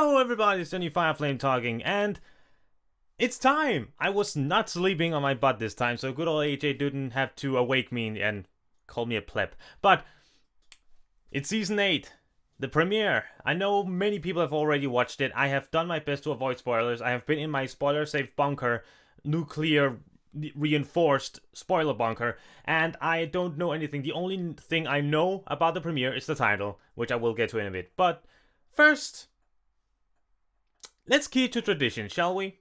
Hello everybody, it's JohnnyFerno talking, and it's time! I was not sleeping on my butt this time, so good old AJ didn't have to awake me and call me a pleb. But it's Season 8, the premiere. I know many people have already watched it. I have done my best to avoid spoilers. I have been in my spoiler-safe bunker, nuclear reinforced spoiler bunker, and I don't know anything. The only thing I know about the premiere is the title, which I will get to in a bit. But first, let's keep to tradition, shall we?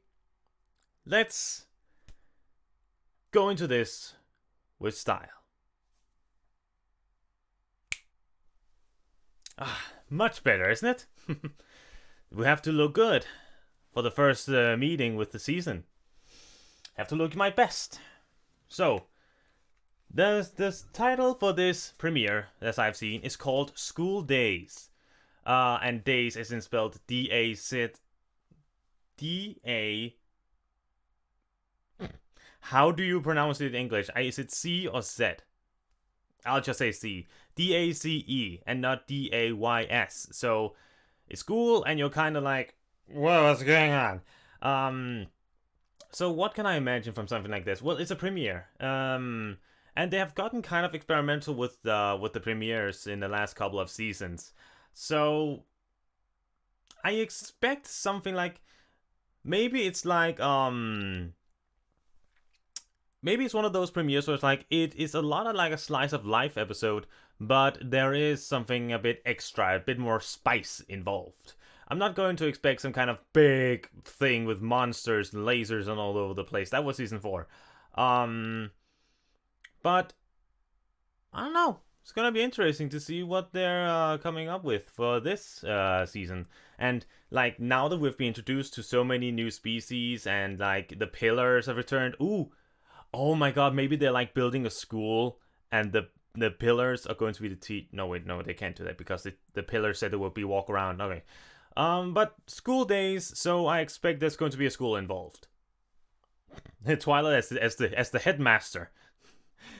Let's go into this with style. Much better, isn't it? We have to look good for the first meeting with the season. Have to look my best. So, the title for this premiere, as I've seen, is called School Daze. And Daze isn't spelled D-A-Z. D-A... How do you pronounce it in English? Is it C or Z? I'll just say C. D-A-Z-E and not D-A-Y-S. So, it's school and you're kind of like, whoa, what's going on? So what can I imagine from something like this? Well, it's a premiere. And they have gotten kind of experimental with the premieres in the last couple of seasons. So I expect something like, maybe it's like maybe it's one of those premieres where it's like, it is a lot of like a slice of life episode, but there is something a bit extra, a bit more spice involved. I'm not going to expect some kind of big thing with monsters and lasers and all over the place. That was season 4. But I don't know. It's gonna be interesting to see what they're coming up with for this season. And like now that we've been introduced to so many new species and like the pillars have returned. Ooh, oh my god! Maybe they're like building a school and the pillars are going to be the No, wait, no, they can't do that because the pillars said there will be walk around. Okay. But School Daze, so I expect there's going to be a school involved. Twilight as the headmaster.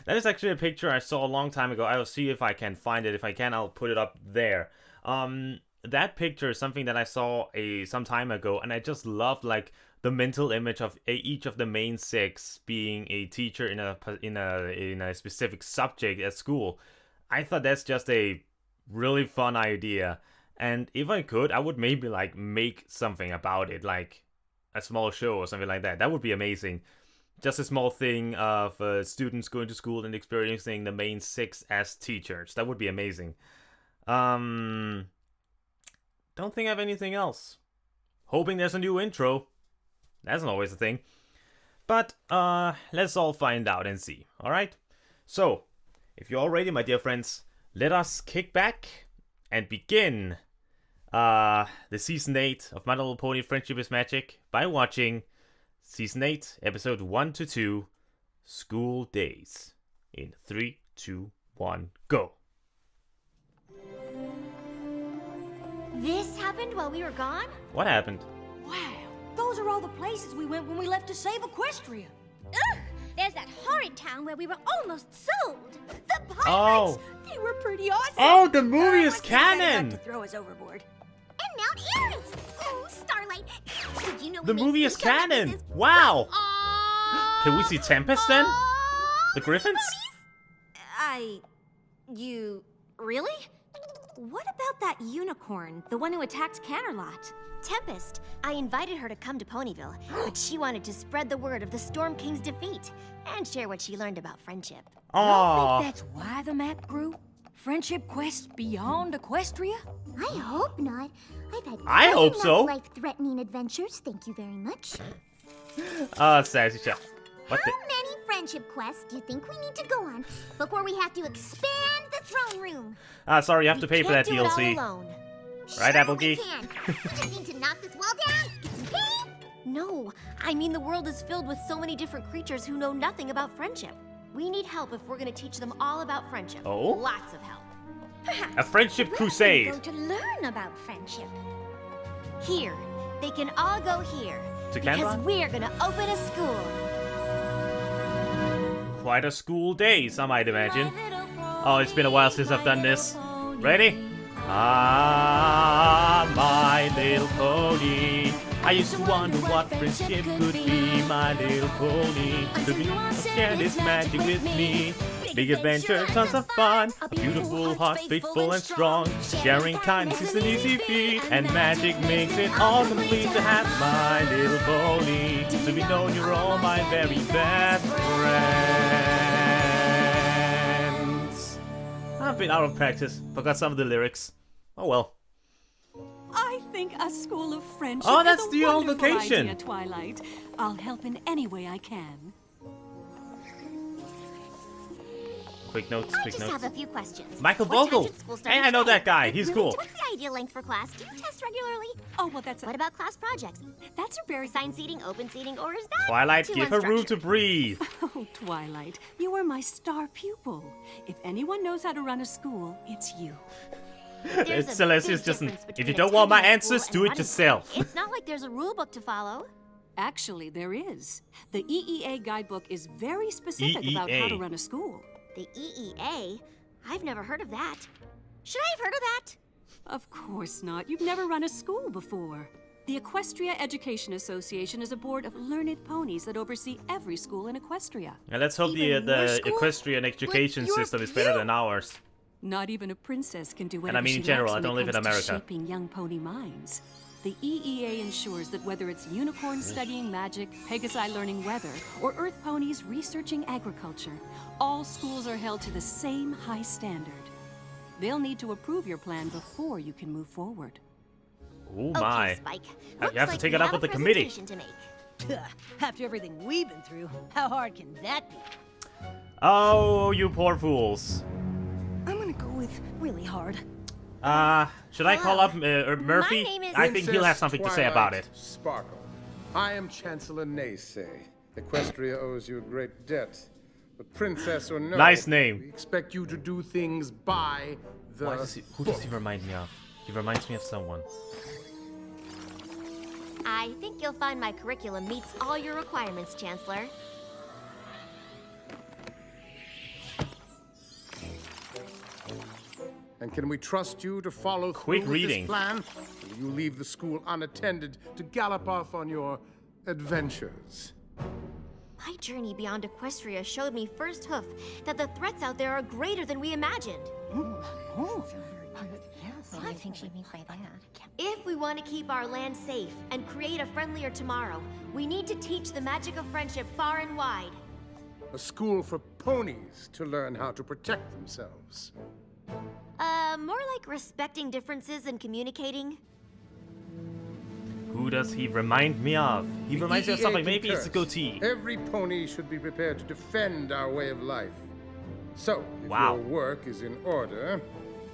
That is actually a picture I saw a long time ago. I will see if I can find it. If I can, I'll put it up there. That picture is something that I saw some time ago, and I just loved like the mental image of each of the main 6 being a teacher in a specific subject at school. I thought that's just a really fun idea. And if I could, I would maybe like make something about it, like a small show or something like that. That would be amazing. Just a small thing of students going to school and experiencing the main 6 as teachers. That would be amazing. Don't think I have anything else. Hoping there's a new intro. That's not always a thing. But let's all find out and see. Alright? So, if you're all ready, my dear friends, let us kick back and begin the Season 8 of My Little Pony Friendship is Magic by watching Season 8, Episode 1-2, School Daze. In 3, 2, 1, go! This happened while we were gone? What happened? Wow, those are all the places we went when we left to save Equestria. Ugh! There's that horrid town where we were almost sold! The pirates! Oh! They were pretty awesome! Oh, the movie is I think they canon! had to throw us overboard. And Mount Eris! Oh, Starlight! Did you know The we movie made is seashell canon! necklaces? Wow! Oh, Can we see Tempest then? The Griffins? You... really? What about that unicorn, the one who attacked Canterlot? Tempest. I invited her to come to Ponyville, but she wanted to spread the word of the Storm King's defeat and share what she learned about friendship. You Aww. think that's why the map grew? Friendship quests beyond Equestria? I hope not. I've had I hope enough so. life-threatening adventures, thank you very much. Sassy Chef. What the? How many friendship quests do you think we need to go on before we have to expand the throne room? Sorry, you have to pay for that Can't do it all DLC. alone. Right, Sure Applegee? we can. We just need to knock this wall down, get some paint. No, I mean the world is filled with so many different creatures who know nothing about friendship. We need help if we're gonna teach them all about friendship. Oh? Lots of help. A friendship Where crusade. can we go to learn about friendship? Here. They can all go here. To because Canberra? we're gonna open a school. Quite a school day, some might imagine. Oh, it's been a while since I've done this. Ready? Ah, my little pony. I used to wonder what friendship could be, my little pony. Could you share this magic with me? Big adventure, tons of fun. A beautiful heart, faithful and strong. Sharing kindness is an easy feat, and magic makes it all complete to have my little pony. To be known, you're all my very best friends. I've been out of practice, forgot some of the lyrics. Oh well. I think a school of friendship Oh, that's is a the old wonderful location. idea, Twilight. I'll help in any way I can. Quick notes, I quick just have notes. a few questions. Michael What time Vogel. should school start Hey, I know today? that guy. He's Really? cool. What's the ideal length for class? Do you test regularly? Oh, well, that's What about class projects? that's a very... Assigned seating, open seating, or is that Twilight, too give her room to unstructured? breathe. Oh, Twilight, you are my star pupil. If anyone knows how to run a school, it's you. There's a Celestia's big just difference if between you don't want my attending a school answers, and do it running yourself. one. It's not like there's a rule book to follow. Actually, there is. The EEA guidebook is very specific about how to EEA. run a school. The EEA? I've never heard of that. Should I have heard of that? Of course not. You've never run a school before. The Equestria Education Association is a board of learned ponies that oversee every school in Equestria. And let's hope Even the your school? equestrian education But you're system is better than ours. Not even a princess can do I whatever mean she in general, likes I when don't it live in comes to America. shaping young pony minds. The EEA ensures that whether it's unicorns studying magic, Pegasi learning weather, or Earth ponies researching agriculture, all schools are held to the same high standard. They'll need to approve your plan before you can move forward. Oh Okay, my. Spike. You Looks have to like take we it up have with a the committee. presentation to make. After everything we've been through, how hard can that be? Oh, you poor fools. I'm gonna go with really hard. Should I call up Murphy? name is- I think he'll have something to say about it. Sparkle. I am Chancellor Neighsay. Equestria owes you a great debt. But princess or no, Nice name. we expect you to do things by the Who does he remind me of? He reminds me of someone. I think you'll find my curriculum meets all your requirements, Chancellor. And can we trust you to follow Quick through with reading. this plan? Or will you leave the school unattended to gallop off on your adventures? My journey beyond Equestria showed me first hoof that the threats out there are greater than we imagined. I think she means by that. If we want to keep our land safe and create a friendlier tomorrow, we need to teach the magic of friendship far and wide. A school for ponies to learn how to protect themselves. More like respecting differences and communicating. Who does he remind me of? He reminds me of EEA something. Maybe it's a concurs. goatee. Every pony should be prepared to defend our way of life. So, if Wow. your work is in order,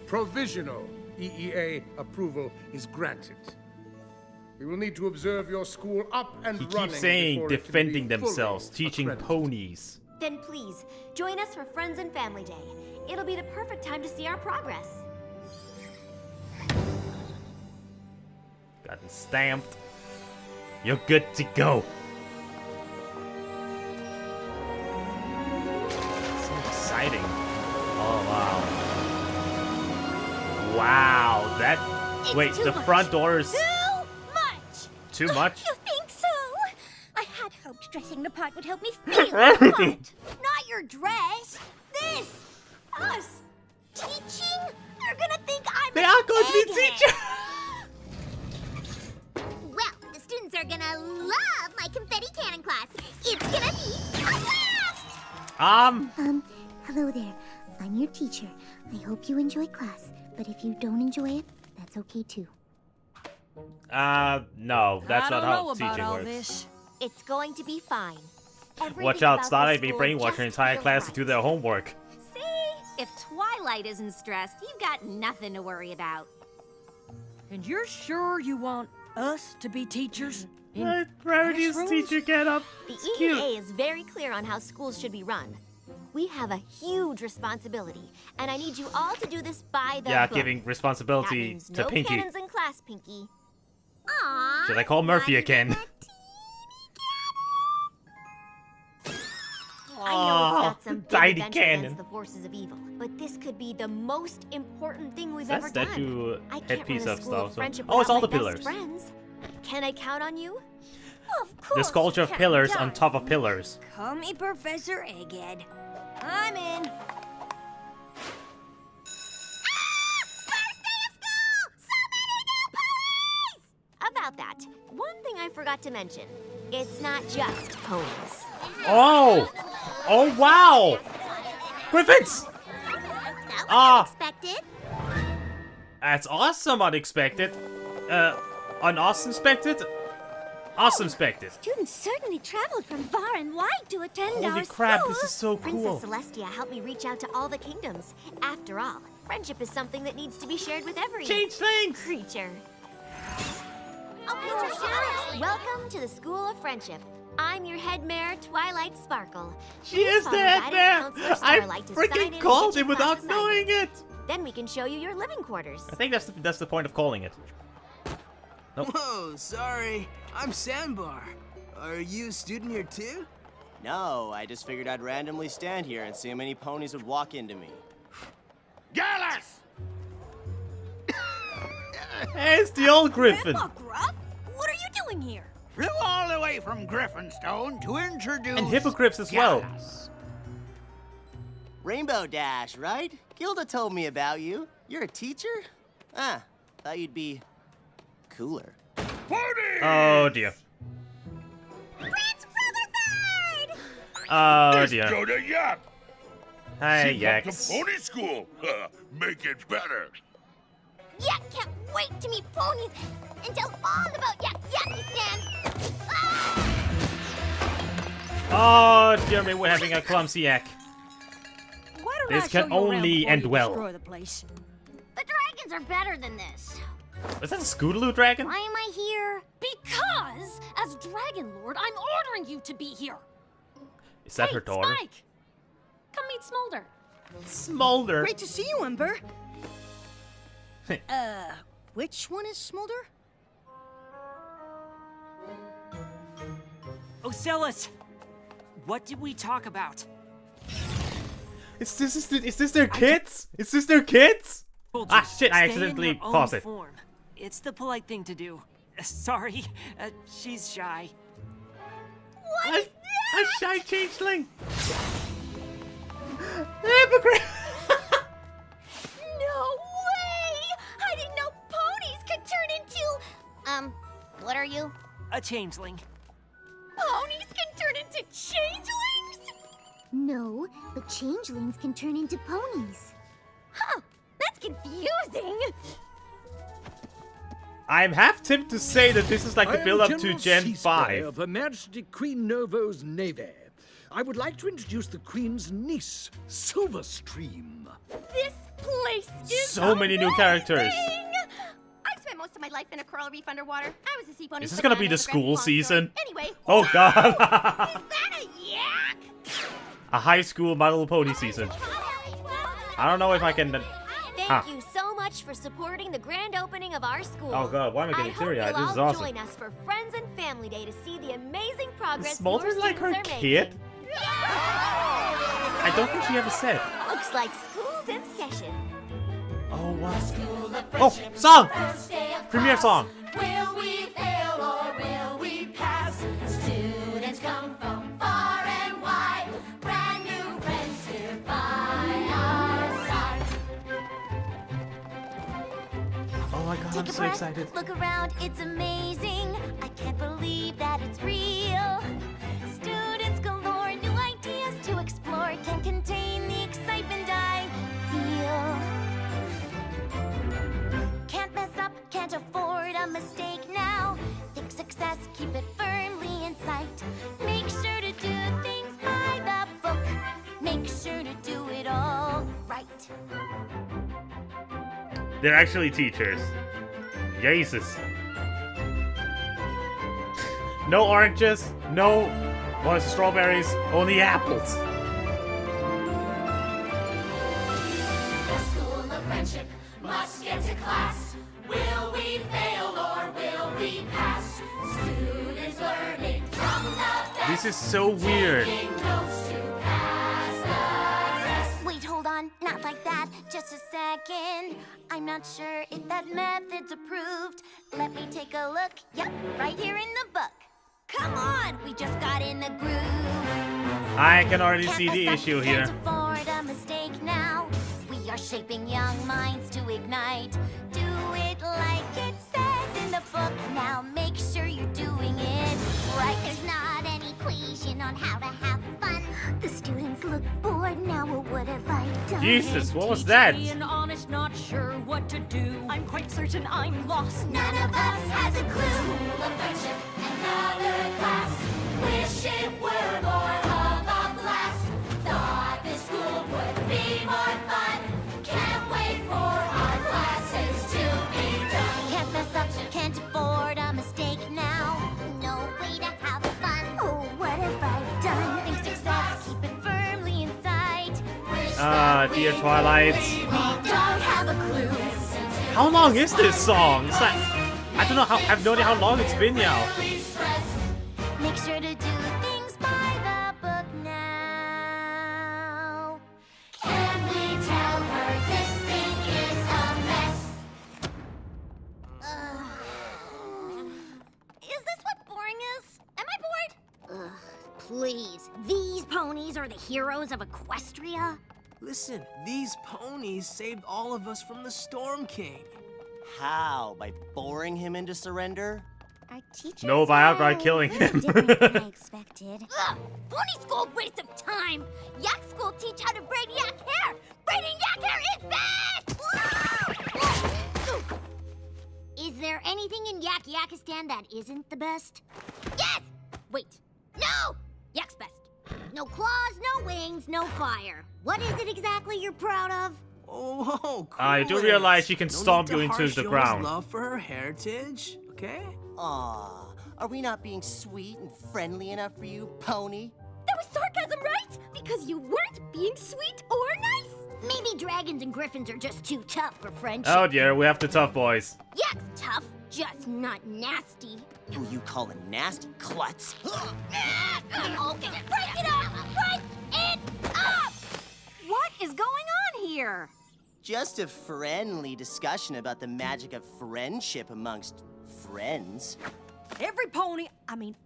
provisional EEA approval is granted. We will need to observe your school up and He running keeps saying before it can defending be fully themselves, teaching accredited. ponies. Then please, join us for Friends and Family Day. It'll be the perfect time to see our progress. Gotten stamped. You're good to go. So exciting. Oh, wow. Wow, that... It's Wait, too the much. front door is Too much! too much? You think so? I had hoped dressing the part would help me feel the part. Not your dress. This. Us. Teaching? They're gonna think I'm They an are going to be egghead. teachers! Well, the students are gonna love my confetti cannon class. It's gonna be a blast! Hello there. I'm your teacher. I hope you enjoy class, but if you don't enjoy it, that's okay too. No, that's not how teaching all works. this. It's going to be fine. Everything Watch out, about Starlight this may school brainwash just her entire feels class to right. do their homework. See? If Twilight isn't stressed, you've got nothing to worry about. And you're sure you want us to be teachers? Right, Rarity's classrooms? teacher get up. The It's cute. EEA is very clear on how schools should be run. We have a huge responsibility, and I need you all to do this by the Yeah, book. giving That responsibility means to no Pinky. cannons in class, Pinky. Aww. Should I call Murphy again? I know it's got some big Tiny adventure cannon. against the forces of evil, but this could be the most important thing we've That ever done. statue I can't headpiece run a of school of stuff. friendship Oh, it's all without the my best pillars. friends. Can I count on you? Of course. The sculpture of Captain pillars on Johnny. top of pillars. Call me Professor Egghead. I'm in. About that, one thing I forgot to mention. It's not just ponies. Oh! Oh, wow! Griffins! That was Ah. unexpected. That's awesome unexpected. Unawesome-spected? Awesome-spected. Students certainly traveled from far and wide to attend Holy our crap, school. this is so Princess cool. Celestia helped me reach out to all the kingdoms. After all, friendship is something that needs to be shared with every Changelings! creature. Welcome to the School of Friendship. I'm your head mare, Twilight Sparkle. She Please is follow the head Guidance mare! Counselor I Starlight to sign in freaking and called get it your class without knowing assignments. it! Then we can show you your living quarters. I think that's the point of calling it. Whoa, sorry. I'm Sandbar. Are you a student here too? No, I just figured I'd randomly stand here and see how many ponies would walk into me. Gallus! Hey, it's the old Griffin. Grandpa Gruff, what are you doing here? Flew all the way from Griffinstone to introduce... And hippogriffs as well. Gallus. Rainbow Dash, right? Gilda told me about you. You're a teacher? Ah, thought you'd be cooler. Oh dear. Prince Brotherford! Oh dear. Go to Yak! Hey, She went Yax. to pony school! Make it better! Yeah, can't wait to meet ponies and tell all about Yakistan. Oh dear me, we're having a clumsy Yak. Why don't This I show can you around only before end you well. destroy the place? The dragons are better than this. Is that a Scootaloo dragon? Why am I here? Because, as Dragon Lord, I'm ordering you to be here. Is that Hey, her daughter? Spike! Come meet Smolder. Smolder. Great to see you, Ember. Which one is Smolder? Ocellus, what did we talk about? Is this their kids? Is this their kids? Told Ah you, shit, I stay in accidentally your own paused it. form. It's the polite thing to do. Sorry, she's shy. A shy changeling. Hypocrite. No way! I didn't know ponies could turn into... what are you? A changeling. Ponies can turn into changelings? No, but changelings can turn into ponies. Huh, that's confusing. I'm half tempted to say that this is like the build up to Gen 5. Of Her Majesty Queen Novo's Navy. I would like to introduce the Queen's niece, Silverstream. This place is So many new characters. amazing! I've spent most of my life in a coral reef underwater. I was a sea pony. Is this for gonna the be the Underground school Swan season? Story. Anyway. Oh god. Is that a yak? A high school My Little Pony season. I don't know if I can. Thank you so much for supporting the grand opening of our school. Oh god, why am I getting teary-eyed? This is all awesome. join us for Friends and Family Day to see the amazing progress Smolder's your like her students are kid? making. I don't think she ever said. Looks like school's in session. Oh what? Oh, song! Premiere song! Will we fail or will we pass? Students come from far and wide. Brand new friends here by our side. Oh my god, I'm Take a so breath, excited. look around, it's amazing. I can't believe that it's real. Students galore, new ideas to explore. Can't contain the excitement I feel. Can't mess up, can't afford a mistake now. Think success, keep it firmly in sight. Make sure to do things by the book. Make sure to do it all right. They're actually teachers. Jesus. No oranges, no strawberries, only apples. The school of friendship must get to class. Will we fail or will we pass? Students learning from the best. This is so weird. Taking notes to pass the just a second. I'm not sure if that method's approved. Let me take a look. Yep, right here in the book. Come on, we just got in the groove. I can already see the issue here. Can't afford a mistake now. We are shaping young minds to ignite. Do it like it says in the book. Now make sure you're doing it right. There's not an equation on how to have fun. The students look bored now. Well, what have I done? Jesus, what was that? Being honest, not sure what to do. I'm quite certain I'm lost. None of us has a clue. School of friendship, another class. Wish it were more of a blast. Thought this school would be more fun. Can't wait for our classes to be done. Can't mess up, can't afford a mistake now. No way to have fun. Oh, what have I done? Think success, keep it firmly in sight. Dear Twilight. We don't have a clue. How long is this song? It's like, I don't know how, I have no idea how long it's been now. Make sure to do things by the book now. Can we tell her this thing is a mess? Is this what boring is? Am I bored? Ugh, please. These ponies are the heroes of Equestria? Listen, these ponies saved all of us from the Storm King. How? By boring him into surrender? Our teachers No, by outright killing him. different than I expected. Ugh, pony school waste of time. Yak school teach how to braid yak hair. Braiding yak hair is best! Is there anything in Yakistan that isn't the best? Yes! Wait, no! Yak's best. No claws, no wings, no fire. What is it exactly you're proud of? Oh, cool. I do realize she can No stomp need to you into harsh the Yona's ground. love for her heritage, okay? Aw, are we not being sweet and friendly enough for you, pony? That was sarcasm, right? Because you weren't being sweet or nice. Maybe dragons and griffins are just too tough for friendship. Oh dear, we have the tough boys. Yak's tough, just not nasty. Who you call a nasty klutz? Okay, break it up! Break it up! What is going on here? Just a friendly discussion about the magic of friendship amongst friends. Every pony,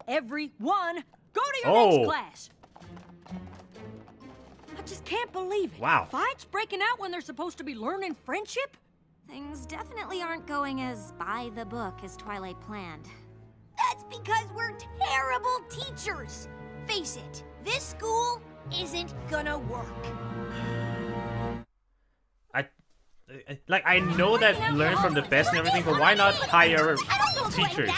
everyone, go to your next class. I just can't believe it. Wow. Fights breaking out when they're supposed to be learning friendship? Things definitely aren't going as by the book as Twilight planned. That's because we're terrible teachers. Face it, this school isn't gonna work. I know that learn from the best and everything, but why not hire teachers?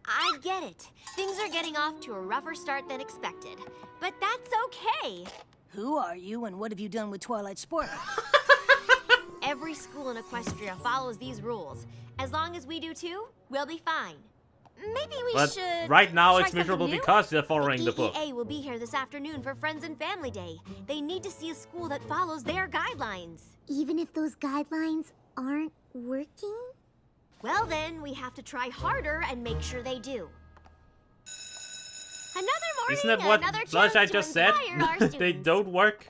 I get it. Things are getting off to a rougher start than expected. But that's okay. Who are you and what have you done with Twilight Sport? Every school in Equestria follows these rules. As long as we do too, we'll be fine. Maybe we But should right now try it's miserable something new? because they're following the book. EEA will be here this afternoon for Friends and Family Day. They need to see a school that follows their guidelines. Even if those guidelines aren't working? Well then, we have to try harder and make sure they do. Another morning, Isn't that what another Flush chance I to just said? inspire our They students. don't work?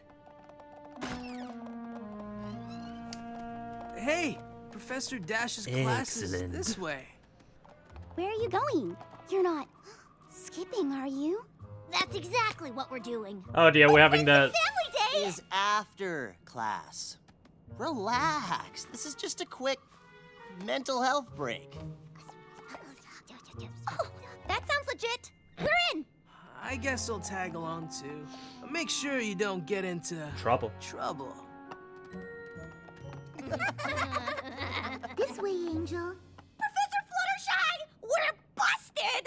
Hey, Professor Dash's class is Excellent. this way. Where are you going? You're not skipping, are you? That's exactly what we're doing. Oh dear, we're having the... Family Day! Is after class. Relax. This is just a quick mental health break. Oh, that sounds legit. We're in. I guess I'll tag along too. But make sure you don't get into Trouble. trouble. This way, Angel. Professor Fluttershy, we're busted!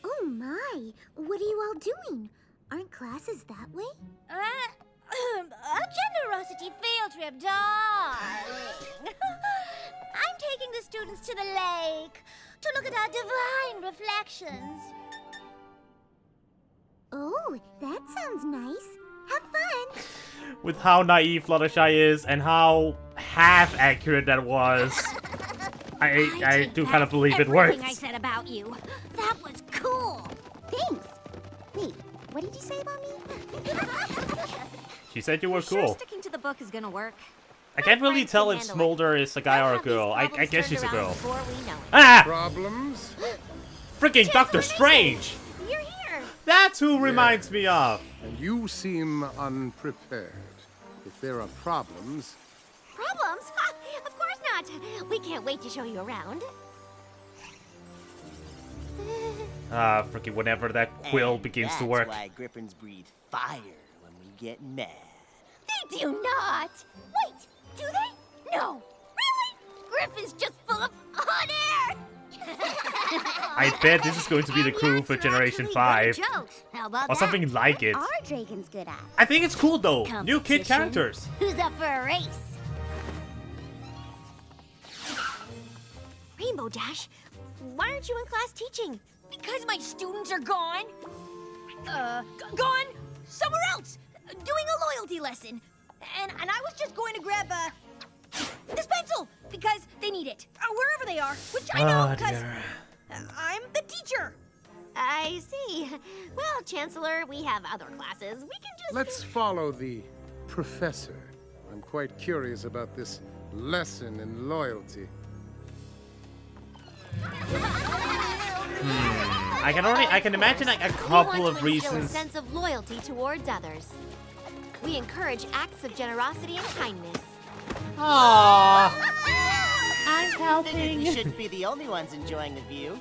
Oh my, what are you all doing? Aren't classes that way? A generosity field trip, darling. I'm taking the students to the lake to look at our divine reflections. Oh, that sounds nice. Have fun. With how naive Fluttershy is and how half accurate that was. I do kind of believe it works. Everything I said about you. That was cool. Thanks. Wait, What did you say about me? She said you were Sure cool. sticking to the book is gonna work. I can't really friends tell can if handle Smolder is a guy or a girl. I Problems guess she's a turned around girl. before we know it. Ah! Problems? Freaking Doctor Strange! You're here. That's who reminds me of. And you seem unprepared. If there are problems, Problems? Ha, of course not. We can't wait to show you around. Freaking whenever that quill And begins to that's work. why griffins breathe fire when we get mad. They do not. Wait, do they? No. Really? Griffin's just full of hot air. I bet this is going to be the crew for Generation 5. Jokes. How about Or something like it. Are dragons good at? I think it's cool though. New kid Competition? characters. Who's up for a race? Rainbow Dash, why aren't you in class teaching? Because my students are gone. Gone somewhere else, doing a loyalty lesson. And I was just going to grab this pencil because they need it, wherever they are. Which I know because I'm the teacher. I see. Well, Chancellor, we have other classes. We can just... let's follow the professor. I'm quite curious about this lesson in loyalty. I can imagine like a We couple want of to instill a reasons. sense of loyalty towards others. We encourage acts of generosity and kindness. Aww. I'm helping. We shouldn't be the only ones enjoying the view.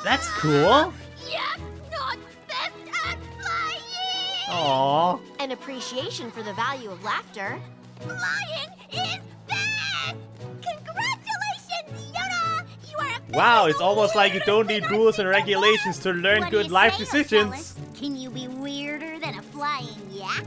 That's cool. Yes, not best at flying. Aww. An appreciation for the value of laughter. Flying is best. Congratulations, Yoda. You are a Wow, it's almost like you don't need rules and regulations to learn What do good you life say, decisions. Ocellus? Can you be weirder than a flying yak?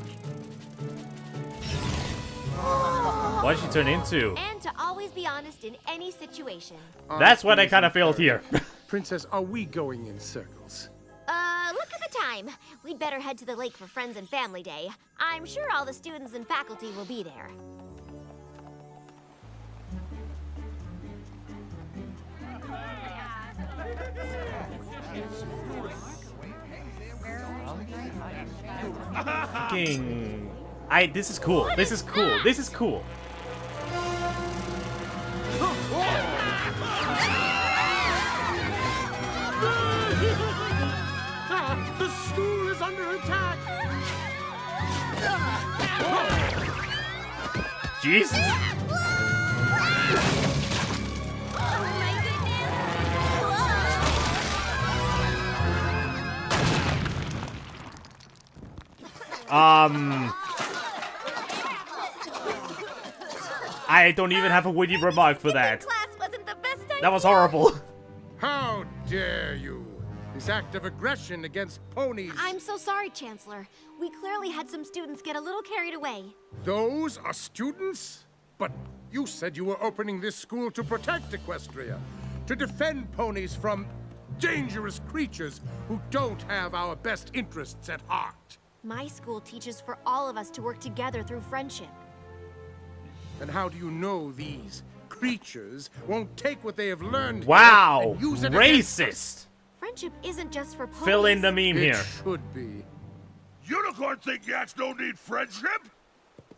What did she turn into? And to always be honest in any situation. That's what I kind of failed here. Princess, are we going in circles? Look at the time. We'd better head to the lake for Friends and Family Day. I'm sure all the students and faculty will be there. Fucking... This is cool. This is cool. This is cool. The school is under attack! Jesus. I don't even have a witty remark for that. Class wasn't the best idea. That was horrible. How dare you! This act of aggression against ponies. I'm so sorry, Chancellor. We clearly had some students get a little carried away. Those are students? But you said you were opening this school to protect Equestria, to defend ponies from dangerous creatures who don't have our best interests at heart. My school teaches for all of us to work together through friendship. And how do you know these creatures won't take what they have learned Wow. and use it against us? Racist. Friendship isn't just for ponies. Fill in the meme It here. should be. Unicorns think yaks don't need friendship?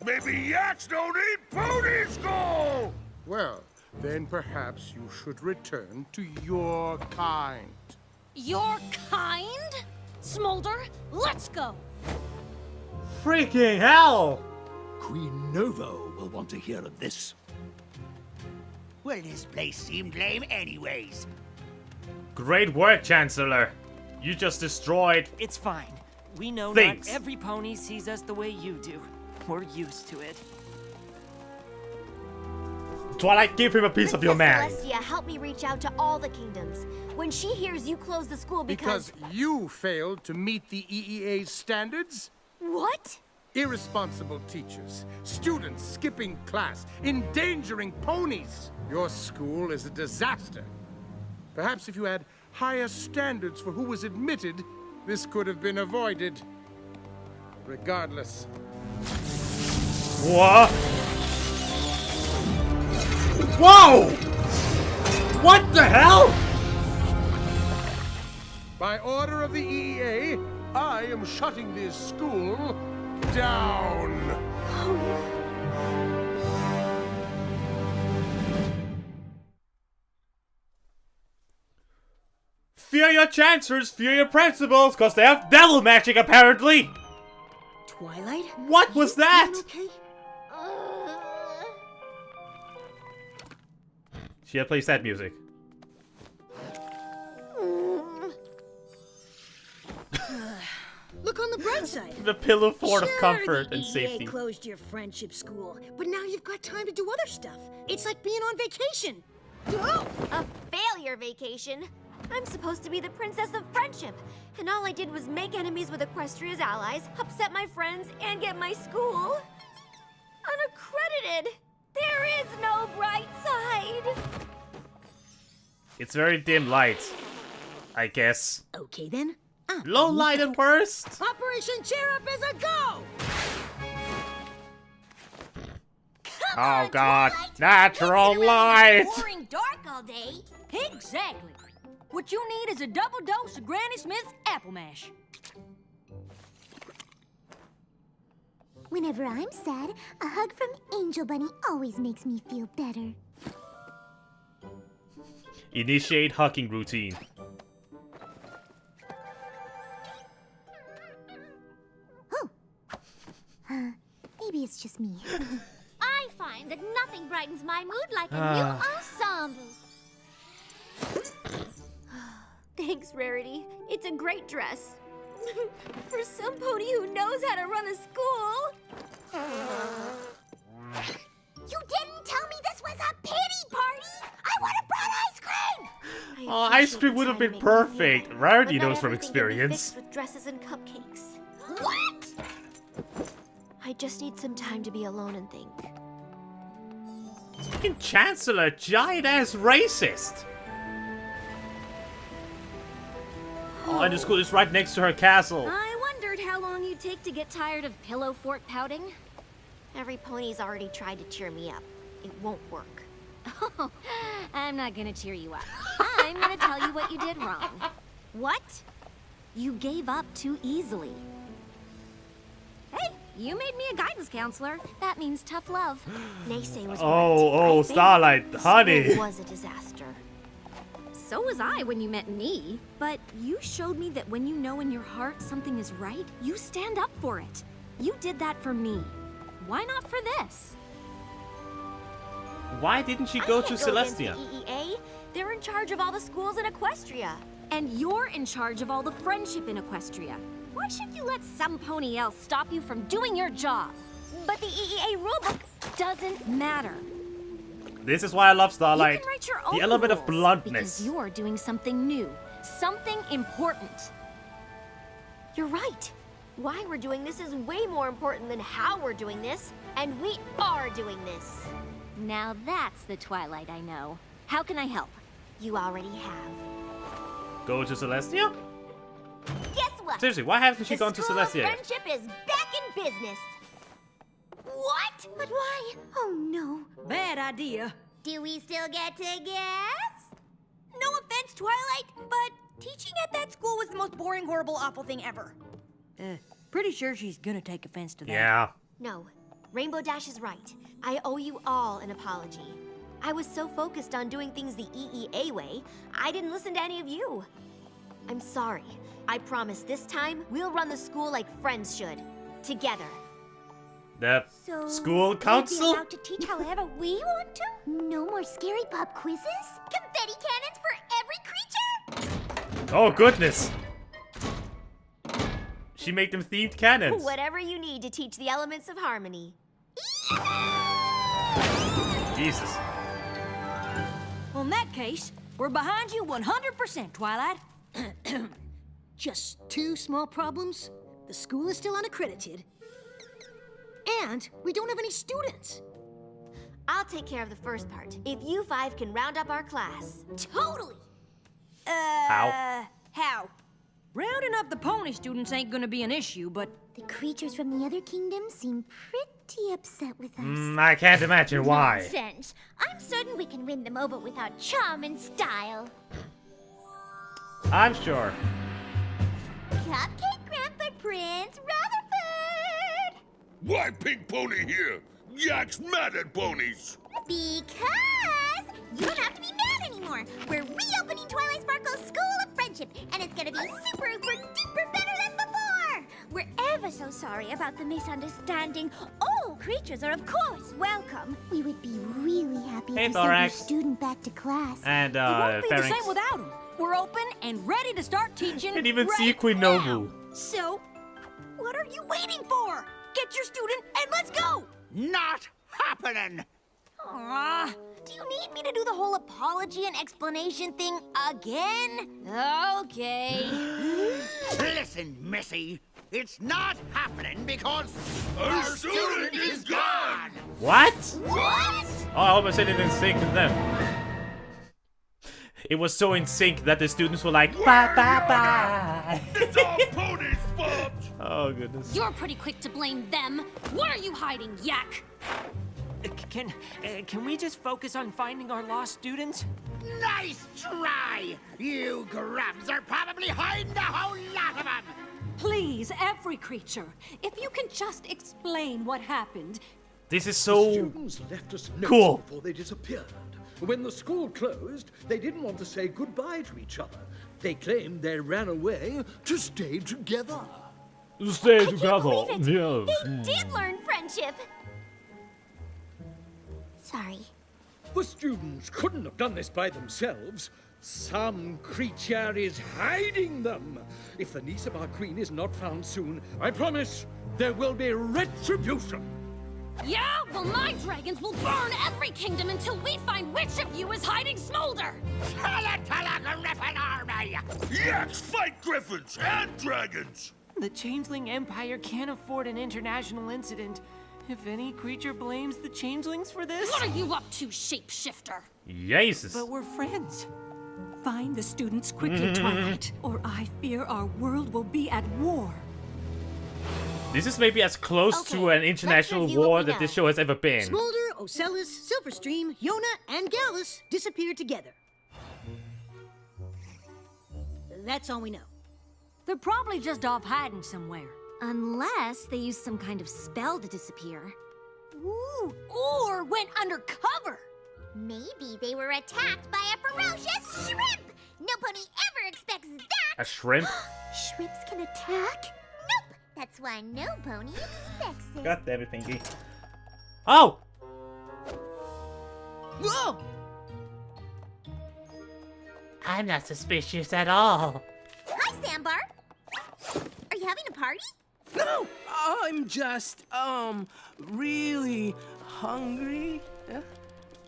Maybe yaks don't need pony school! Well, then perhaps you should return to your kind. Your kind? Smolder, let's go. Freaking hell. Queen Novo will want to hear of this. Well, this place seemed lame anyways. Great work, Chancellor. You just destroyed... It's fine. We know Thanks. not every pony sees us the way you do. We're used to it. Twilight, give him a piece of your mind. Celestia helped me reach out to all the kingdoms. When she hears you close the school Because you failed to meet the EEA's standards? What? Irresponsible teachers, students skipping class, endangering ponies. Your school is a disaster. Perhaps if you had higher standards for who was admitted, this could have been avoided. Regardless. What? Whoa! What the hell? By order of the EEA, I am shutting this school down. Fear your chancellors, fear your principals, cause they have devil magic apparently! Twilight? What was that? Okay? She plays sad music. Look on the bright side. The pillow fort of Sure, comfort the and EEA safety. closed your friendship school, but now you've got time to do other stuff. It's like being on vacation. Oh! A failure vacation? I'm supposed to be the princess of friendship, and all I did was make enemies with Equestria's allies, upset my friends, and get my school unaccredited. There is no bright side. It's very dim light, I guess. Okay then. Low light at worst. Operation Cheer Up is a go! Oh god, natural light! Boring dark all day. Exactly. What you need is a double dose of Granny Smith's apple mash. Whenever I'm sad, a hug from Angel Bunny always makes me feel better. Initiate hugging routine. Maybe it's just me. I find that nothing brightens my mood like a new ensemble. Thanks, Rarity. It's a great dress. For some pony who knows how to run a school. You didn't tell me this was a pity party! I would have brought ice cream! Oh, ice cream would have been perfect. Rarity knows from experience. With dresses and cupcakes. What? I just need some time to be alone and think. Fucking Chancellor, giant ass racist. Oh, and the school is right next to her castle. I wondered how long you'd take to get tired of Pillow Fort pouting. Every pony's already tried to cheer me up. It won't work. Oh, I'm not gonna cheer you up. I'm gonna tell you what you did wrong. What? You gave up too easily. Hey, you made me a guidance counselor. That means tough love. Neighsay was Oh, Starlight, honey. It was a disaster. So was I when you met me. But you showed me that when you know in your heart something is right, you stand up for it. You did that for me. Why not for this? Why didn't she go to Celestia? EEA. They're in charge of all the schools in Equestria. And you're in charge of all the friendship in Equestria. Why should you let some pony else stop you from doing your job? But the EEA rulebook doesn't matter. This is why I love Starlight. You can write your own The element of rules, bluntness. because you're doing something new, something important. You're right. Why we're doing this is way more important than how we're doing this, and we are doing this. Now that's the Twilight I know. How can I help? You already have. Go to Celestia? Guess what? Seriously, why hasn't she The gone to School of Celestia yet? Friendship is back in business. What? But why? Oh no. Bad idea. Do we still get to guess? No offense, Twilight, but teaching at that school was the most boring, horrible, awful thing ever. Pretty sure she's gonna take offense to that. Yeah. No. Rainbow Dash is right. I owe you all an apology. I was so focused on doing things the EEA way, I didn't listen to any of you. I'm sorry. I promise this time, we'll run the school like friends should. Together. The So, school council? We'll be allowed to teach however we want to? No more scary pop quizzes? Confetti cannons for every creature? Oh, goodness. She made them themed cannons. Whatever you need to teach the elements of harmony. Jesus. Well, in that case, we're behind you 100%, Twilight. Just two small problems. The school is still unaccredited. And we don't have any students. I'll take care of the first part. If you five can round up our class. Totally. How? How? Rounding up the pony students ain't gonna be an issue, but... The creatures from the other kingdoms seem pretty upset with us. I can't imagine why. Nonsense. I'm certain we can win them over with our charm and style. I'm sure. Cupcake Grandpa Prince Rutherford! Why Pink Pony here? Yak's mad at ponies. Because you don't have to be mad anymore. We're reopening Twilight Sparkle's School of Friendship, and it's gonna be super, duper better than before. We're ever so sorry about the misunderstanding. All creatures are, of course, welcome. We would be really happy Hey, to send your Thorax. student back to class. And It won't be the Pharynx. same without him. We're open and ready to start teaching. And even see right Queen now. Nobu. So, what are you waiting for? Get your student and let's go! Not happening! Aw, do you need me to do the whole apology and explanation thing again? Okay. Listen, Missy, it's not happening because Our student is gone! What? What? Oh, I almost said it in sync with them. It was so in sync that the students were like, bye, bye, bye. It's all ponies' fault! Oh, goodness. You're pretty quick to blame them. What are you hiding, Yak? Can we just focus on finding our lost students? Nice try! You grubs are probably hiding a whole lot of them! Please, every creature, if you can just explain what happened. This is The so students left us notes cool. before they disappeared. When the school closed, they didn't want to say goodbye to each other. They claimed they ran away to stay together. Stay I can't believe it. They did learn friendship. Sorry. The students couldn't have done this by themselves. Some creature is hiding them. If the niece of our queen is not found soon, I promise there will be retribution. Yeah? Well, my dragons will burn every kingdom until we find which of you is hiding Smolder! Griffin Army! Yaks fight griffins and dragons! The Changeling Empire can't afford an international incident. If any creature blames the Changelings for this... What are you up to, shapeshifter? Jesus. But we're friends. Find the students quickly, Twilight, or I fear our world will be at war. This is maybe as close to an international review what war we that this know. show has ever been. Smolder, Ocellus, Silverstream, Yona, and Gallus disappeared together. That's all we know. They're probably just off hiding somewhere. Unless they use some kind of spell to disappear. Ooh, or went undercover. Maybe they were attacked by a ferocious shrimp. No pony ever expects that. A shrimp? Shrimps can attack? Nope. That's why no pony expects it. God damn it, Pinky. Oh! Whoa! I'm not suspicious at all. Hi, Sandbar. Are you having a party? No, I'm just, really hungry.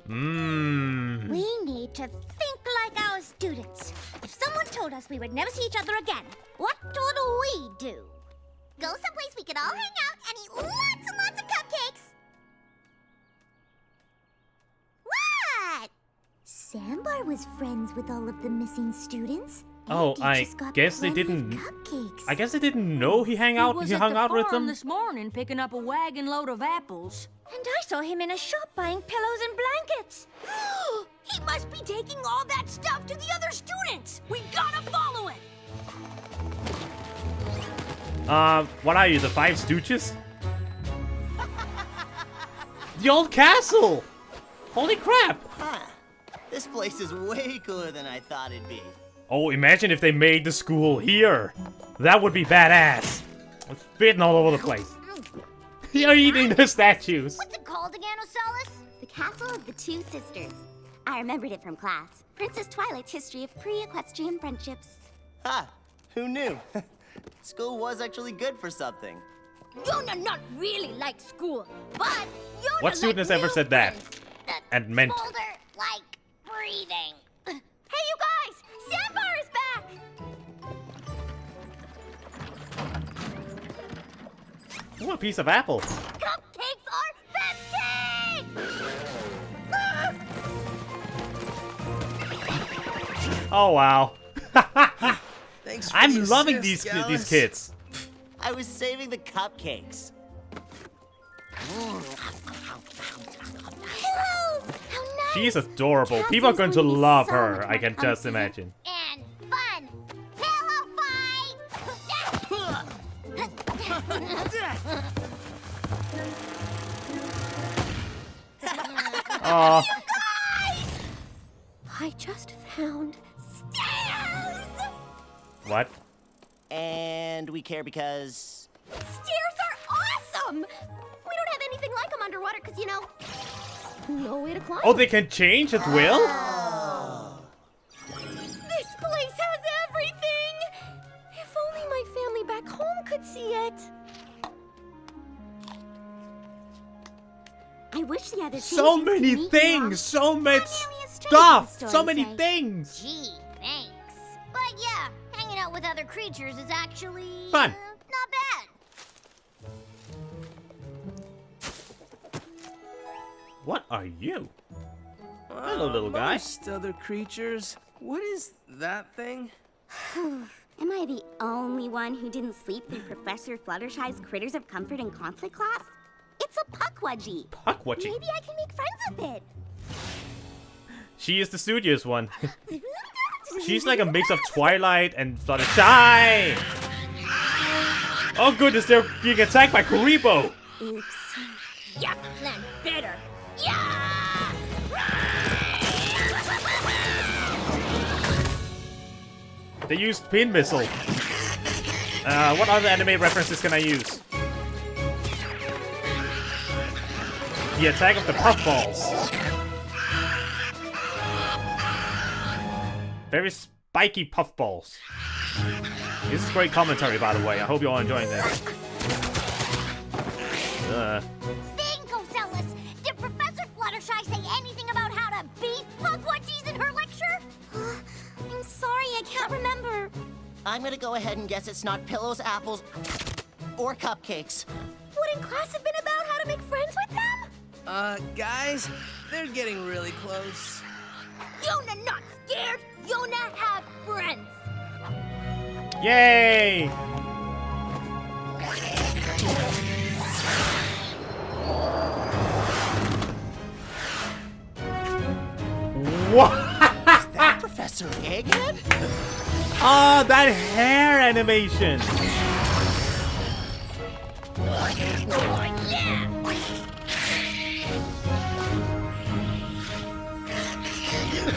Mmm. We need to think like our students. If someone told us we would never see each other again, what would we do? Go someplace we could all hang out and eat lots and lots of cupcakes. What? Sandbar was friends with all of the missing students. Oh, He I just got guess they plenty of didn't. Cupcakes. I guess they didn't know he hung out with them. This morning, picking up a wagon load of apples. And I saw him in a shop buying pillows and blankets. He must be taking all that stuff to the other students. We gotta follow it. What are you, the Five Stooges? The old castle! Holy crap! Huh. This place is way cooler than I thought it'd be. Oh, imagine if they made the school here. That would be badass. It's spitting all over the place. You're eating the statues. What's it called again, Ocellus? The Castle of the Two Sisters. I remembered it from class. Princess Twilight's history of pre-equestrian friendships. Ha! Who knew? School was actually good for something. Yona not really like school, but Yona What student has ever said that? And meant. Smolder like breathing. Hey, you guys! Sandbar is back! Ooh, a piece of apple. Cupcakes are best cakes! Oh wow. Thanks for I'm the loving assist, these Gallus. kids. I was saving the cupcakes. She's adorable. People are going to love her, I can just imagine. And fun! Pillow fight! Aw. I just found Stairs! What? And we care because... Stairs are awesome! We don't have anything like them underwater because, you know, no way to climb. Oh, they can change at will? This place has everything! If only my family back home could see it. I wish the other So teachers could many meet things! So much Stories, stuff! So many say. things! Gee, thanks. But yeah, hanging out with other creatures is actually... Fun. Not bad. What are you? Hello, little guy. Most other creatures. What is that thing? Am I the only one who didn't sleep through Professor Fluttershy's Critters of Comfort and Conflict class? It's a puckwudgie. Puckwudgie. Maybe I can make friends with it. She is the studious one. She's like a mix of Twilight and Fluttershy. Oh goodness, they're being attacked by Kuribo. Oops. Yeah, plan better. They used Spin Missile. What other anime references can I use? The attack of the puffballs. Very spiky puffballs. This is great commentary, by the way. I hope you're all enjoying this. Think, Ocellus! Did Professor Fluttershy say anything about how to beat puckwudgies in her lecture? I'm sorry, I can't remember. I'm gonna go ahead and guess it's not pillows, apples, or cupcakes. Wouldn't class have been about how to make friends with them? Guys, they're getting really close. Yona not scared! Yona have friends! Yay! What? Is that Professor Egghead? Oh, that hair animation!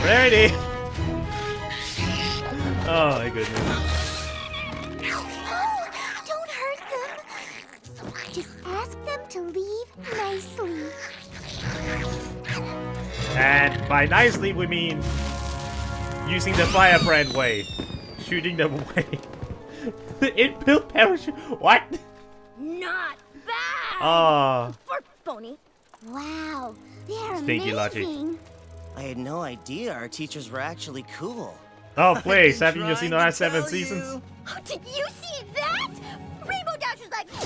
There it is! Oh my goodness. Don't hurt them. Just ask them to leave nicely. And by nicely, we mean using the firebrand way. Shooting them away. The inbuilt parachute. What? Not bad! Oh. For Pony. Wow, they're Stinky amazing. logic. I had no idea our teachers were actually cool. Oh, please. Haven't you seen the last 7 seasons? Oh, did you see that? Rainbow Dash was like, boom,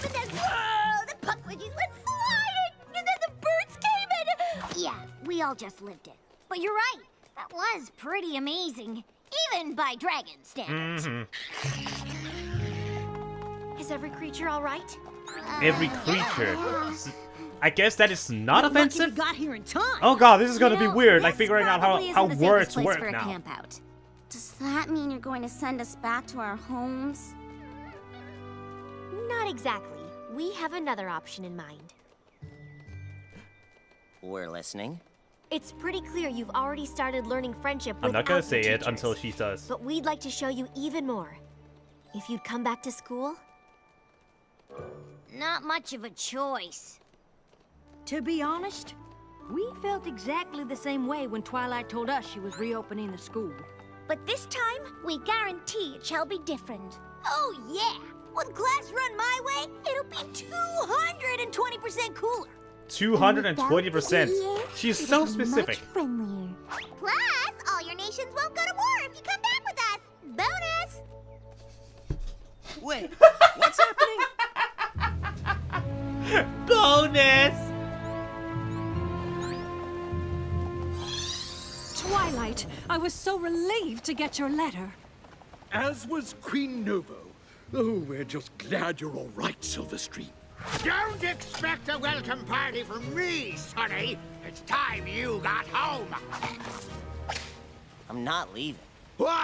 and then whoa, the puckwudgies went flying, and then the birds came in. Yeah, we all just lived it. But you're right, that was pretty amazing, even by dragon standards. Is every creature all right? Every creature. I guess that is not Lucky offensive? we got here in time. Oh god, this is gonna You be know, weird, like this figuring out probably how isn't the safest words place work for a now. camp out. Does that mean you're going to send us back to our homes? Not exactly. We have another option in mind. We're listening. It's pretty clear you've already started learning friendship I'm not gonna without say your it until she does. But we'd like to show you even more. If you'd come back to school, Not much of a choice. To be honest, we felt exactly the same way when Twilight told us she was reopening the school. But this time, we guarantee it shall be different. Oh yeah! With class run my way, it'll be 220% cooler. 220%. She's so specific. Friendlier. Plus, all your nations won't go to war if you come back with us. Bonus! Wait, what's happening? Bonus! Twilight, I was so relieved to get your letter. As was Queen Novo. Oh, we're just glad you're all right, Silverstream. Don't expect a welcome party from me, Sonny. It's time you got home. I'm not leaving. What?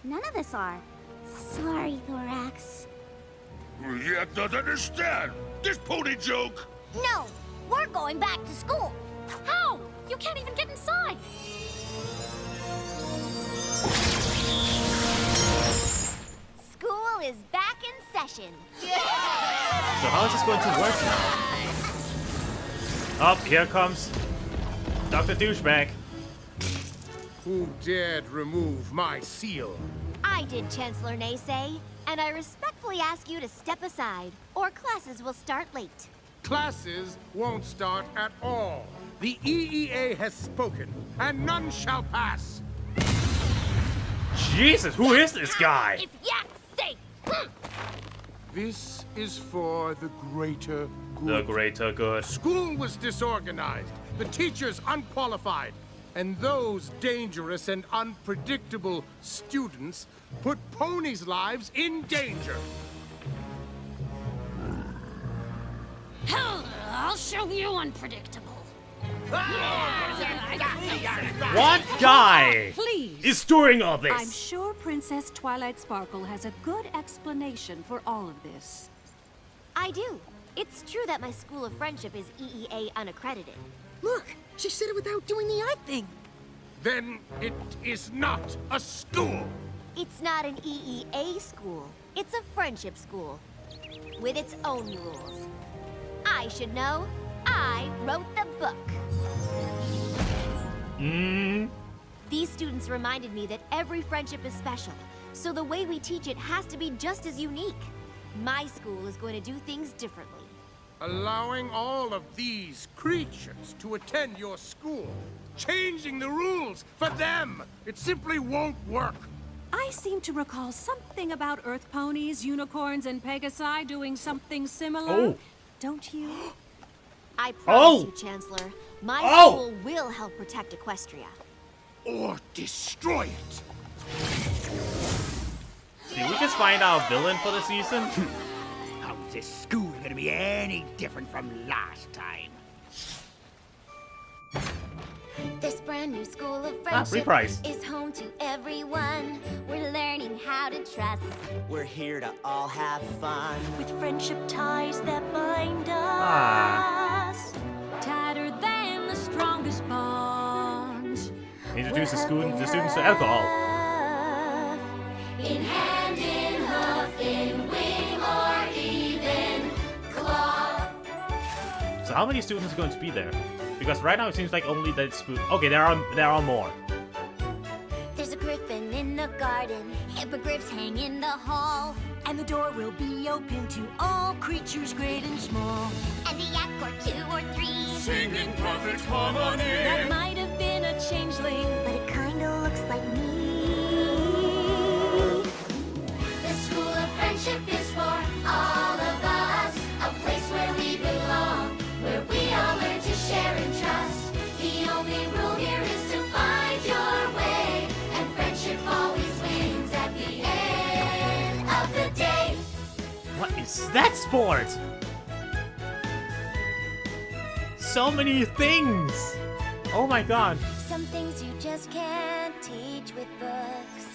None of us are. Sorry, Thorax. You don't understand. This pony joke. No, we're going back to school. You can't even get inside. School is back in session. So how is this going to work now? Oh, here comes Dr. Douchebag. Who dared remove my seal? I did, Chancellor Neighsay, and I respectfully ask you to step aside, or classes will start late. Classes won't start at all. The EEA has spoken, and none shall pass. Jesus, who is this guy? If Yak's sake! This is for the greater good. The greater good. School was disorganized, the teachers unqualified, and those dangerous and unpredictable students put ponies' lives in danger. Hell, I'll show you unpredictable. What guy Please. is doing all this? I'm sure Princess Twilight Sparkle has a good explanation for all of this. I do. It's true that my School of Friendship is EEA unaccredited. Look, she said it without doing the eye thing. Then it is not a school. It's not an EEA school. It's a friendship school. With its own rules. I should know. I wrote the book. These students reminded me that every friendship is special, so the way we teach it has to be just as unique. My school is going to do things differently. Allowing all of these creatures to attend your school, changing the rules for them, it simply won't work. I seem to recall something about Earth ponies, unicorns, and Pegasi doing something similar. Oh. Don't you? I promise you, Chancellor, my school will help protect Equestria. Or destroy it. Did we just find our villain for the season? How's this school gonna be any different from last time? This brand new School of Friendship reprise. is home to everyone. We're learning how to trust. We're here to all have fun. With friendship ties that bind us. Tighter than the strongest bonds. Introduce the students to alcohol. In hand, in hoof, in wing, or even claw. So how many students are going to be there? Because right now it seems like only that it's... Okay, there are more. There's a griffin in the garden. Hippogriffs hang in the hall. And the door will be open to all creatures great and small. And a yak or two or three. Singing perfect harmony. That might have been a changeling, but it kinda looks like me. The School of Friendship is for all of us. A place where we belong, where we all learn to share and trust. The only rule here is to find your way, and friendship always wins at the end of the day. What is that sport? So many things! Oh my god. Some things you just can't teach with books.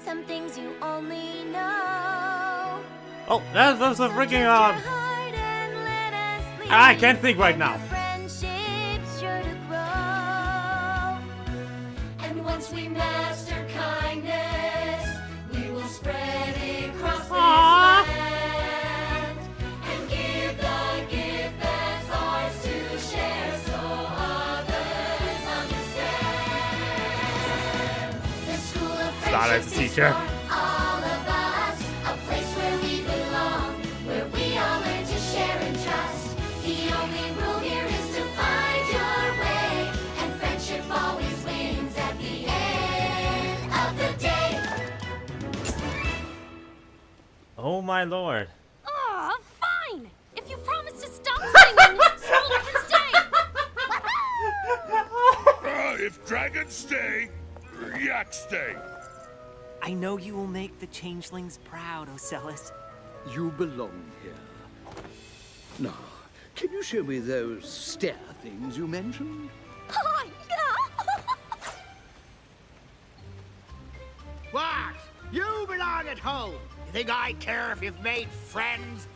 Some things you only know. Oh, that's a freaking I can't think right now. Friendship's sure to grow. And once we master kindness, we will spread it across this land. And give the gift that's ours to share so others understand. The School of Start as a Friendship is teacher. for all of us. A place where we belong, where we all learn to share and trust. The only rule here is to find your way, and friendship always wins at the end of the day. Oh my lord. Aw, fine! If you promise to stop singing, Smolder can stay! If dragons stay, yaks stay. I know you will make the changelings proud, Ocellus. You belong here. Now, can you show me those stair things you mentioned? Oh, yeah! What? You belong at home. You think I care if you've made friends?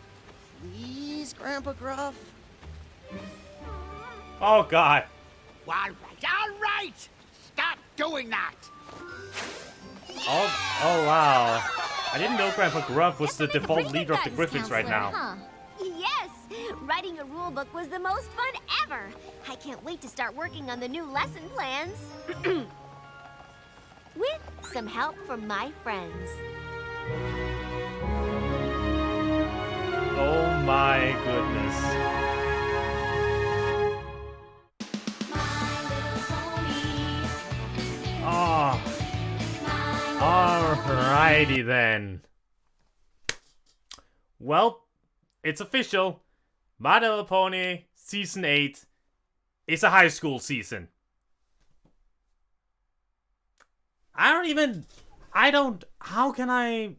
Please, Grandpa Gruff. Oh god. All right! Stop doing that! Oh wow. I didn't know Grandpa Gruff was the default leader of the Griffins right now. Huh? Yes! Writing a rule book was the most fun ever! I can't wait to start working on the new lesson plans. With some help from my friends. Oh my goodness. Oh. Alrighty then. Well, it's official. My Little Pony Season 8 is a high school season. How can I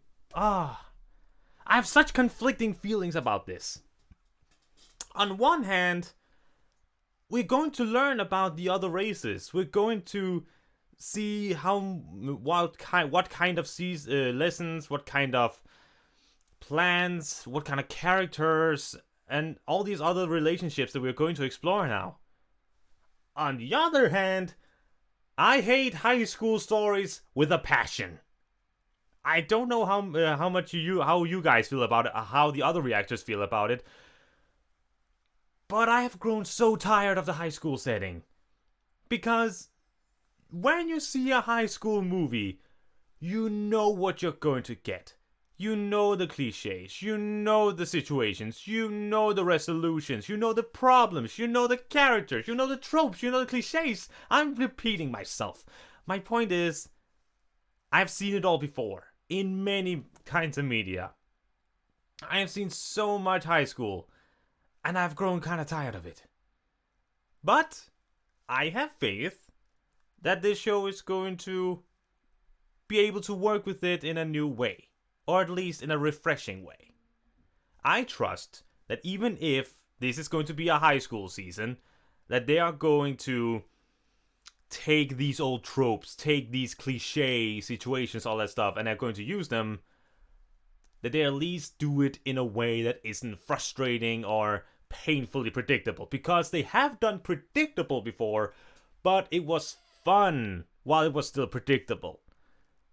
have such conflicting feelings about this. On one hand, we're going to learn about the other races. We're going to see what kind of lessons, what kind of plans, what kind of characters, and all these other relationships that we're going to explore now. On the other hand, I hate high school stories with a passion. I don't know how you guys feel about it, or how the other reactors feel about it, but I have grown so tired of the high school setting. Because when you see a high school movie, you know what you're going to get. You know the cliches, you know the situations, you know the resolutions, you know the problems, you know the characters, you know the tropes, you know the cliches. I'm repeating myself. My point is, I've seen it all before, in many kinds of media. I have seen so much high school, and I've grown kind of tired of it. But I have faith that this show is going to be able to work with it in a new way. Or at least in a refreshing way. I trust that even if this is going to be a high school season, that they are going to take these old tropes, take these cliche situations, all that stuff, and they're going to use them, that they at least do it in a way that isn't frustrating or painfully predictable. Because they have done predictable before, but it was fun while it was still predictable.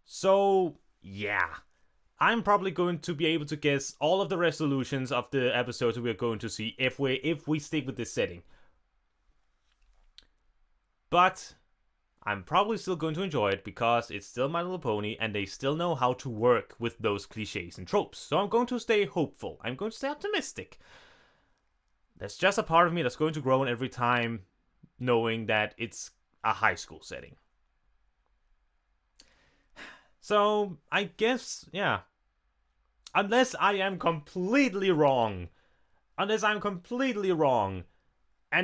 So, yeah. I'm probably going to be able to guess all of the resolutions of the episodes we're going to see if we stick with this setting. But I'm probably still going to enjoy it because it's still My Little Pony and they still know how to work with those cliches and tropes. So I'm going to stay hopeful. I'm going to stay optimistic. There's just a part of me that's going to grow every time knowing that it's a high school setting. So, I guess, yeah. Unless I am completely wrong. And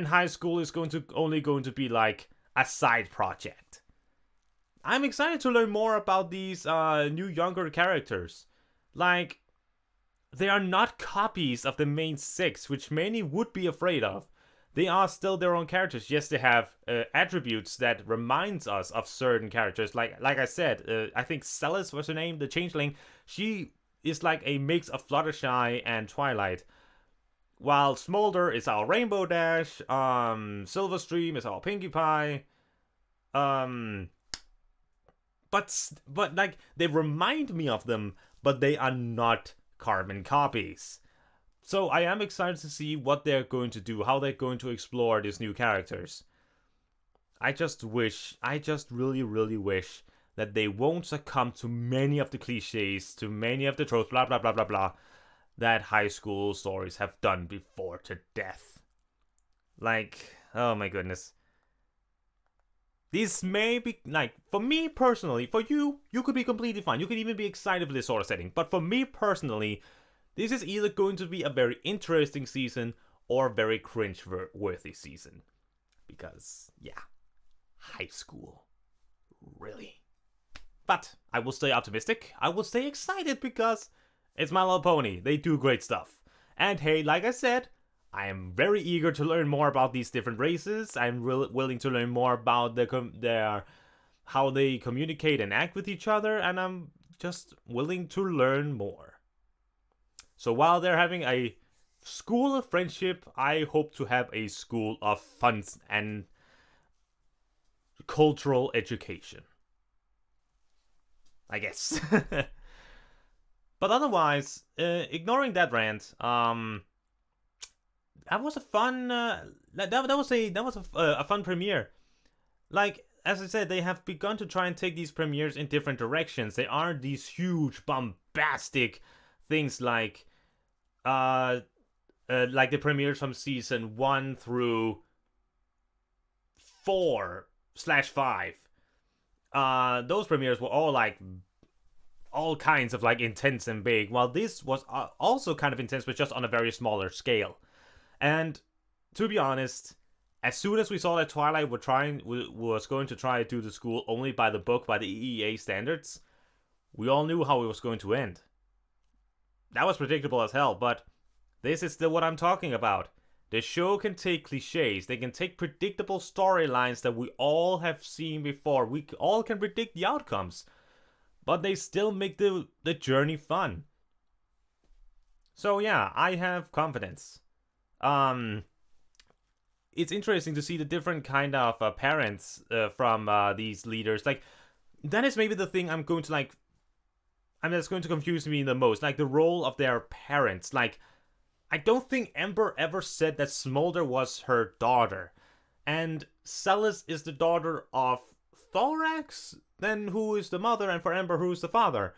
high school is only going to be like a side project. I'm excited to learn more about these new younger characters. Like, they are not copies of the main six, which many would be afraid of. They are still their own characters. Yes, they have attributes that reminds us of certain characters. Like I said, I think Celis was her name, the Changeling. She is like a mix of Fluttershy and Twilight. While Smolder is our Rainbow Dash, Silverstream is our Pinkie Pie. But like they remind me of them, but they are not carbon copies. So I am excited to see what they're going to do, how they're going to explore these new characters. I just really, really wish that they won't succumb to many of the cliches, to many of the tropes, blah, blah, blah, blah, blah, that high school stories have done before to death. Like, oh my goodness. These may be, like, for me personally, for you, you could be completely fine. You could even be excited for this sort of setting. But for me personally, this is either going to be a very interesting season or a very cringe-worthy season. Because, yeah, high school. Really. But I will stay optimistic. I will stay excited because it's My Little Pony. They do great stuff. And hey, like I said, I am very eager to learn more about these different races. I'm willing to learn more about how they communicate and act with each other. And I'm just willing to learn more. So while they're having a school of friendship, I hope to have a school of fun and cultural education. I guess. But otherwise, ignoring that rant, that was a fun. That was a fun premiere. Like, as I said, they have begun to try and take these premieres in different directions. They aren't these huge, bombastic things like the premieres from season 1 through 4/5. Those premieres were all like all kinds of like intense and big, while this was also kind of intense, but just on a very smaller scale. And to be honest, as soon as we saw that Twilight was going to try to do the school only by the book, by the EEA standards, we all knew how it was going to end. That was predictable as hell, but this is still what I'm talking about. The show can take cliches, they can take predictable storylines that we all have seen before, we all can predict the outcomes, but they still make the journey fun. So yeah, I have confidence. It's interesting to see the different kind of parents from these leaders. Like, that is maybe the thing that's going to confuse me the most. Like, the role of their parents. Like, I don't think Ember ever said that Smolder was her daughter. And Celes is the daughter of Thorax? Then who is the mother? And for Ember, who's the father?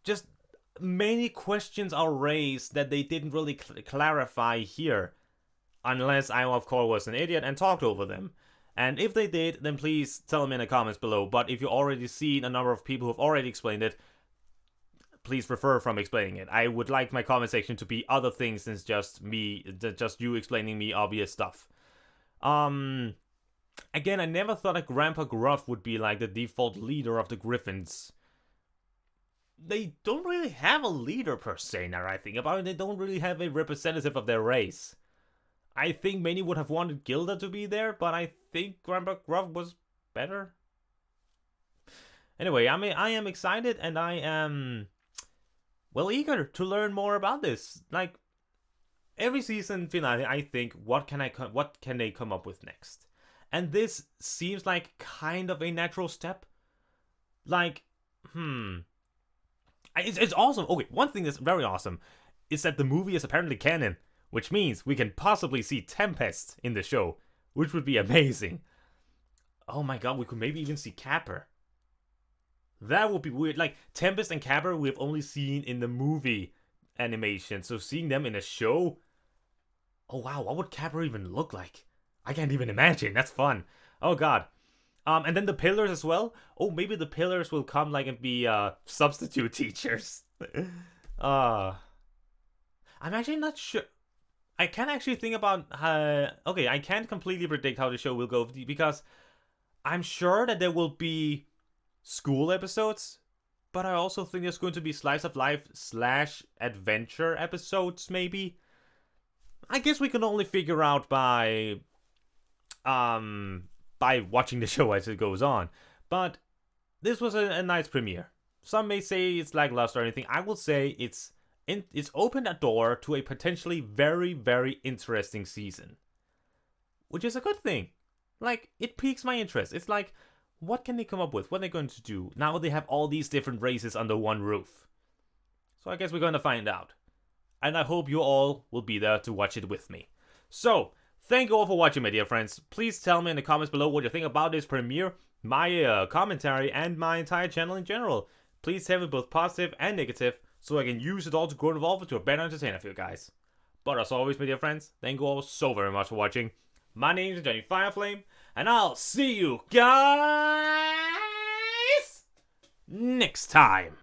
Just many questions are raised that they didn't really clarify here. Unless I, of course, was an idiot and talked over them. And if they did, then please tell them in the comments below. But if you already seen a number of people who have already explained it, please refrain from explaining it. I would like my comment section to be other things than just you explaining me obvious stuff. Again, I never thought that Grandpa Gruff would be like the default leader of the Griffins. They don't really have a leader per se, now I think about it. They don't really have a representative of their race. I think many would have wanted Gilda to be there, but I think Grandpa Gruff was better. Anyway, I am excited and I am, well, eager to learn more about this. Like, every season finale, I think, what can they come up with next? And this seems like kind of a natural step. Like, It's awesome. Okay, one thing that's very awesome is that the movie is apparently canon, which means we can possibly see Tempest in the show, which would be amazing. Oh my god, we could maybe even see Capper. That would be weird. Like, Tempest and Capper we've only seen in the movie animation, so seeing them in a show... Oh wow, what would Capper even look like? I can't even imagine. That's fun. Oh god. And then the Pillars as well. Oh, maybe the Pillars will come like and be substitute teachers. I'm actually not sure. I can't actually think about okay, I can't completely predict how the show will go because I'm sure that there will be school episodes, but I also think there's going to be slice of life / adventure episodes maybe. I guess we can only figure out by watching the show as it goes on. But this was a nice premiere. Some may say it's lackluster or anything. I will say it's opened a door to a potentially very, very interesting season. Which is a good thing. Like, it piques my interest. It's like, what can they come up with? What are they going to do? Now they have all these different races under one roof. So I guess we're going to find out. And I hope you all will be there to watch it with me. So, thank you all for watching, my dear friends. Please tell me in the comments below what you think about this premiere, my commentary, and my entire channel in general. Please have it both positive and negative, so I can use it all to grow and evolve into a better entertainer for you guys. But as always, my dear friends, thank you all so very much for watching. My name is JohnnyFerno, and I'll see you guys next time.